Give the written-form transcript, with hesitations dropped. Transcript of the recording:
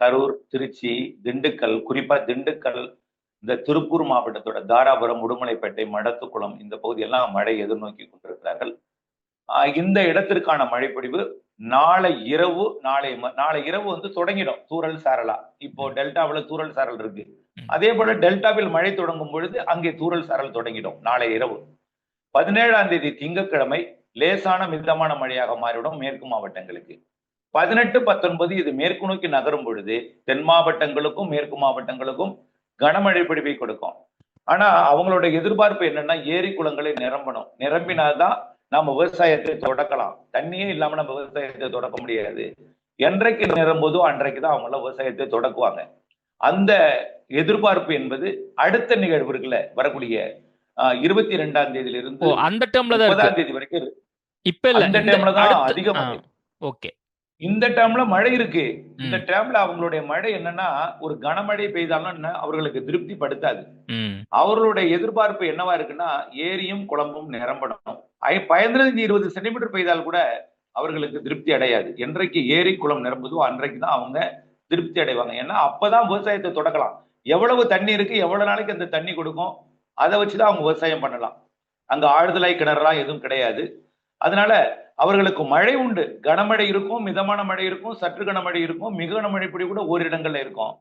கரூர், திருச்சி, திண்டுக்கல், குறிப்பா திண்டுக்கல், இந்த திருப்பூர் மாவட்டத்தோட தாராபுரம், உடுமலைப்பேட்டை, மடத்துக்குளம் இந்த பகுதியெல்லாம் மழை எதிர்நோக்கி கொண்டிருக்கிறார்கள். இந்த இடத்திற்கான மழைப்பொழிவு நாளை இரவு நாளை இரவு வந்து தொடங்கிடும் தூறல் சாரலா. இப்போ டெல்டாவில் தூறல் சாரல் இருக்கு. அதே போல டெல்டாவில் மழை தொடங்கும் பொழுது அங்கே தூறல் சாரல் தொடங்கிடும் நாளை இரவு. 17ஆம் தேதி திங்கட்கிழமை லேசான மிதமான மழையாக மாறிவிடும் மேற்கு மாவட்டங்களுக்கு. 18, 19 இது மேற்கு நோக்கி நகரும் பொழுது தென் மாவட்டங்களுக்கும் மேற்கு மாவட்டங்களுக்கும் கனமழை பொழிவை கொடுக்கும். ஆனா அவங்களோட எதிர்பார்ப்பு என்னன்னா ஏரி குளங்களை நிரம்பணும். நிரம்பினால்தான் நம்ம விவசாயத்தை தொடக்கலாம். தண்ணியே இல்லாம நம்ம விவசாயத்தை தொடக்க முடியாது. என்றைக்கு நிரம்புதோ அன்றைக்குதான் அவங்க எல்லாம் விவசாயத்தை தொடக்குவாங்க. அந்த எதிர்பார்ப்பு என்பது அடுத்த நிகழ்வு இருக்குல்ல, வரக்கூடிய 22ஆம் தேதியிலிருந்து அந்த டேர்ம்ல தான் 30ஆம் தேதி வரைக்கும் இப்ப இல்ல, அந்த டைம்ல தான் அதிகம். ஓகே, இந்த டைம்ல மழை இருக்கு. இந்த டைம்ல அவங்களுடைய மழை என்னன்னா ஒரு கனமழை பெய்தாலும் அவர்களுக்கு திருப்தி படுத்தாது. அவர்களுடைய எதிர்பார்ப்பு என்னவா இருக்குன்னா ஏரியும் குளமும் நிரம்பணும். 15-20 சென்டிமீட்டர் பெய்தால் கூட அவர்களுக்கு திருப்தி அடையாது. என்றைக்கு ஏரி குளம் நிரம்புதோ அன்றைக்கு தான் அவங்க திருப்தி அடைவாங்க. ஏன்னா அப்பதான் விவசாயத்தை தொடக்கலாம். எவ்வளவு தண்ணி இருக்கு, எவ்வளவு நாளைக்கு அந்த தண்ணி கொடுக்கும், அதை வச்சுதான் அவங்க விவசாயம் பண்ணலாம். அங்க ஆழ்துளை கிணறுலாம் எதுவும் கிடையாது. அதனால அவர்களுக்கு மழை உண்டு. கனமழை இருக்கும், மிதமான மழை இருக்கும், சற்று கனமழை இருக்கும், மிக கனமழை பொழிவு கூட ஓரிடங்கள்ல இருக்கும்.